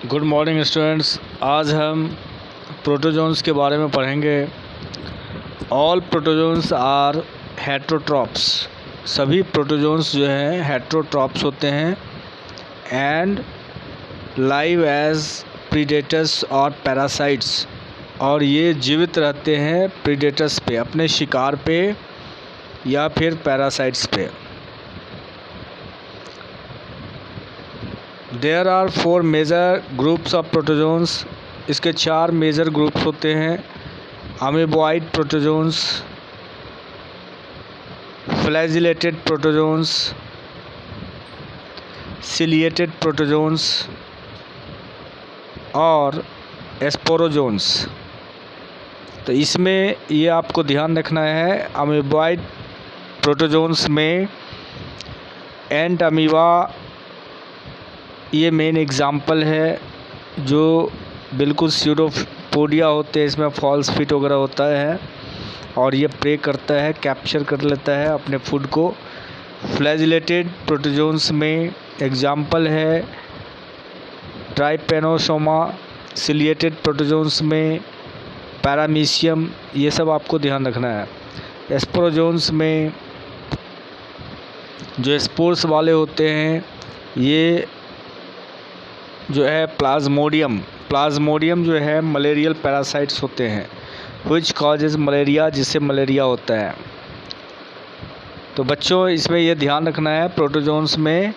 Good morning students. आज हम protozoans के बारे में पढ़ेंगे। All protozoans are heterotrophs. सभी प्रोटोजोन्स जो हैं हेट्रोट्रॉप्स होते हैं एंड लाइव एज प्रीडेटर्स और पैरासाइट्स, और ये जीवित रहते हैं प्रीडेटर्स पे, अपने शिकार पे या फिर पैरासाइट्स पे। There are 4 major groups of protozoans. इसके 4 मेजर ग्रुप्स होते हैं। Amoeboid protozoans, flagellated protozoans, ciliated protozoans और स्पोरोजोन्स। तो इसमें ये आपको ध्यान रखना है, अमीबॉइड प्रोटोजोन्स में एंट अमीबा ये मेन एग्जाम्पल है, जो बिल्कुल स्यूडोपोडिया होते हैं, इसमें फॉल्स फिट वगैरह होता है और ये प्रे करता है, कैप्चर कर लेता है अपने फूड को। फ्लैजिलेटेड प्रोटोजोन्स में एग्जाम्पल है ट्राइपेनोसोमा। सिलिएटेड प्रोटोजोन्स में पैरामीशियम। ये सब आपको ध्यान रखना है। स्पोरोजोन्स में जो स्पोर्स वाले होते हैं ये जो है प्लाज्मोडियम जो है मलेरियल पैरासाइट्स होते हैं, विच कॉजेज मलेरिया, जिससे मलेरिया होता है। तो बच्चों इसमें यह ध्यान रखना है, प्रोटोजोन्स में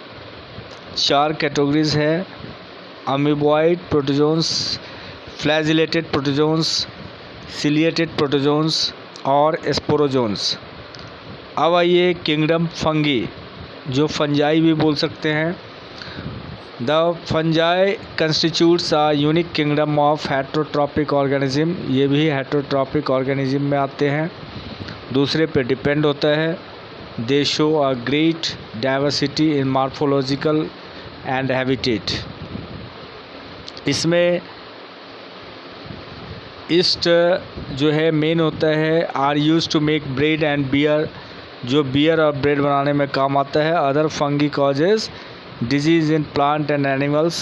4 कैटेगरीज है: amoeboid protozoans, flagellated protozoans, ciliated protozoans और स्पोरोजोन्स। अब आइए किंगडम फंगी, जो फंजाई भी बोल सकते हैं। The fungi constitutes a unique kingdom of heterotrophic organism। ये भी heterotrophic organism में आते हैं, दूसरे पे डिपेंड होता है। They show a great diversity in morphological and habitat। इसमें ईस्ट जो है मेन होता है, are used to make bread and beer, जो बियर और ब्रेड बनाने में काम आता है। Other fungi causes disease in plant and animals।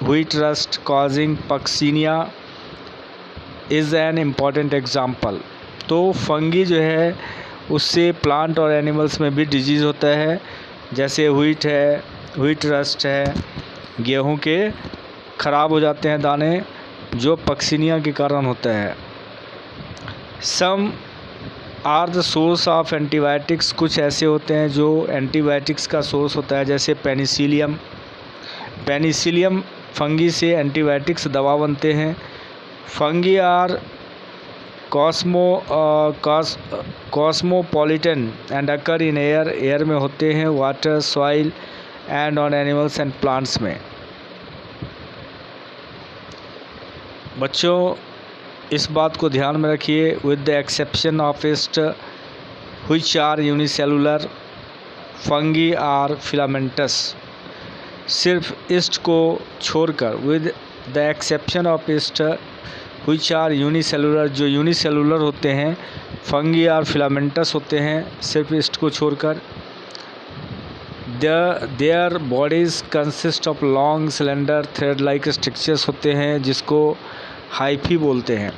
wheat rust causing Puccinia is an important example। तो फंगी जो है उससे प्लांट और एनिमल्स में भी डिजीज़ होता है, जैसे व्हीट रस्ट है, गेहूं के ख़राब हो जाते हैं दाने, जो पक्सिनिया के कारण होता है। Some are the source of antibiotics. कुछ ऐसे होते हैं जो एंटीबायोटिक्स का सोर्स होता है, जैसे पेनिसिलियम फंगी से एंटीबायोटिक्स दवा बनते हैं। Fungi are cosmopolitan and occur in air में होते हैं, water, soil and on animals and plants में। बच्चों इस बात को ध्यान में रखिए, with the exception of yeast which are unicellular, fungi are filamentous. सिर्फ ईस्ट को छोड़कर, with the exception of yeast which are unicellular, जो यूनिसेलुलर होते हैं, फंगी आर फिलामेंटस होते हैं, सिर्फ ईस्ट को छोड़कर। Their bodies consist of long cylinder thread like structures होते हैं, जिसको हाइफी बोलते हैं।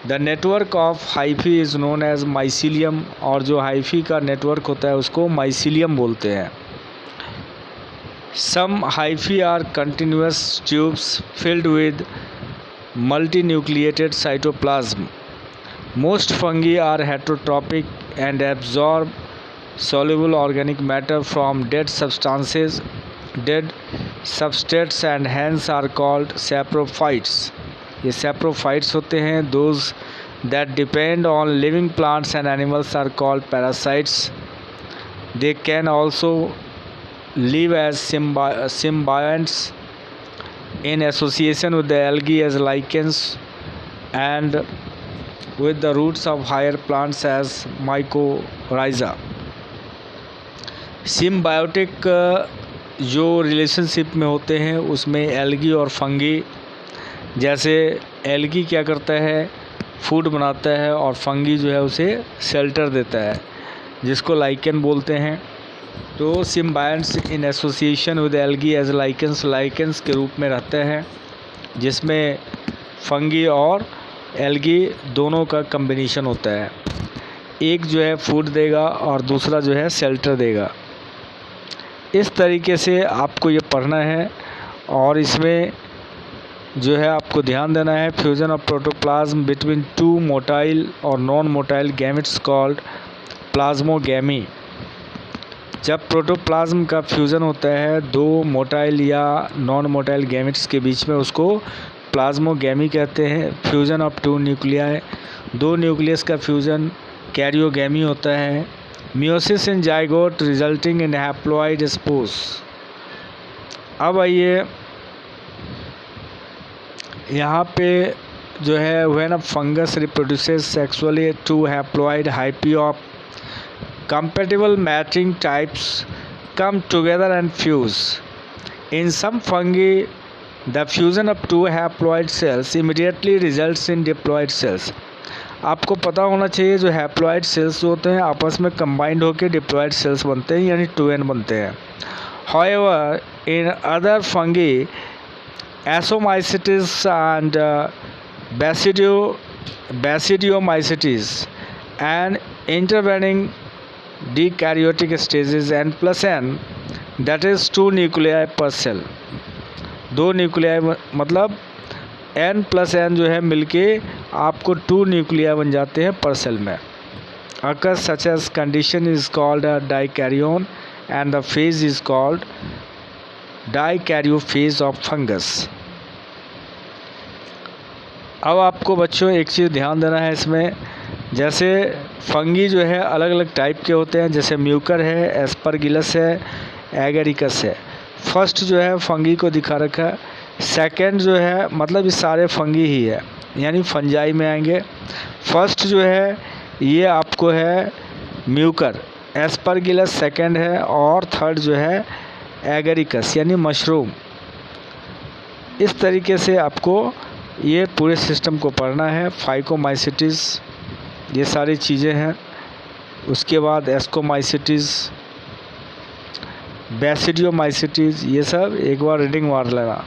The network of hyphae is known as mycelium, और जो हाइफी का नेटवर्क होता है उसको माइसीलियम बोलते हैं। Some hyphae are continuous tubes filled with multinucleated cytoplasm. Most fungi are heterotrophic and absorb soluble organic matter from dead substrates and hence are called saprophytes। ये saprophytes होते हैं। those that depend on living plants and animals are called parasites। they can also live as symbionts in association with the algae as lichens and with the roots of higher plants as mycorrhiza। Symbiotic जो relationship में होते हैं उसमें algae और fungi, जैसे algae क्या करता है, फूड बनाता है, और फंगी जो है उसे शेल्टर देता है, जिसको लाइकेन बोलते हैं। तो symbionts in association with algae as lichens के रूप में रहते हैं। जिसमें फंगी और एल्गी दोनों का कम्बिनेशन होता है। एक जो है फूड देगा और दूसरा जो है शेल्टर देगा। इस तरीके से आपको ये पढ़ना है और इसमें जो है आपको ध्यान देना है fusion of protoplasm between two motile और non motile gametes called plasmogamy. जब प्रोटोप्लाज्म का फ्यूज़न होता है दो मोटाइल या नॉन मोटाइल गैमेट्स के बीच में, उसको प्लाज्मोगैमी कहते हैं। फ्यूज़न ऑफ टू न्यूक्लियाई, दो न्यूक्लियस का फ्यूज़न कैरियोगैमी होता है। Meiosis in zygote resulting in haploid spores. अब आइए यहाँ पे जो है when a fungus reproduces sexually two haploid hyphae of compatible mating types come together and fuse. In some fungi, the fusion of two haploid cells immediately results in diploid cells. आपको पता होना चाहिए जो हैप्लॉइड सेल्स होते हैं आपस में combined होकर डिप्लॉइड सेल्स बनते हैं, यानी 2n बनते हैं। However, in other fungi, Ascomycetes and Basidiomycetes and intervening dikaryotic stages n plus n, that is 2 nuclei per cell। 2 nuclei मतलब n plus n जो है मिलके आपको 2 न्यूक्लियाई बन जाते हैं पर सेल में। Occur such as condition is called a dikaryon and the phase is called dikaryophase of fungus. अब आपको बच्चों एक चीज़ ध्यान देना है इसमें, जैसे फंगी जो है अलग अलग टाइप के होते हैं, जैसे म्यूकर है, एस्परगिलस है, एगेरिकस है। फर्स्ट जो है फंगी को दिखा रखा है, सेकंड जो है मतलब ये सारे फंगी ही है, यानी फंजाई में आएंगे। फर्स्ट जो है ये आपको है म्यूकर, एस्परगिलस सेकंड है और थर्ड जो है एगेरिकस यानी मशरूम। इस तरीके से आपको ये पूरे सिस्टम को पढ़ना है। फाइकोमाइसिटिस ये सारी चीज़ें हैं। उसके बाद एस्कोमाइसिटिस, बेसिडियोमाइसिटिस, ये सब एक बार रीडिंग मार लेना।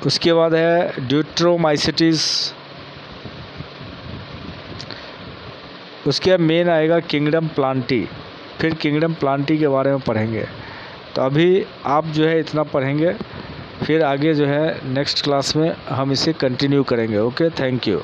उसके बाद है ड्यूट्रोमाइसिटिस। उसके बाद मेन आएगा किंगडम प्लांटी, फिर किंगडम प्लांटी के बारे में पढ़ेंगे। तो अभी आप जो है इतना पढ़ेंगे, फिर आगे जो है नेक्स्ट क्लास में हम इसे कंटिन्यू करेंगे। Okay, thank you.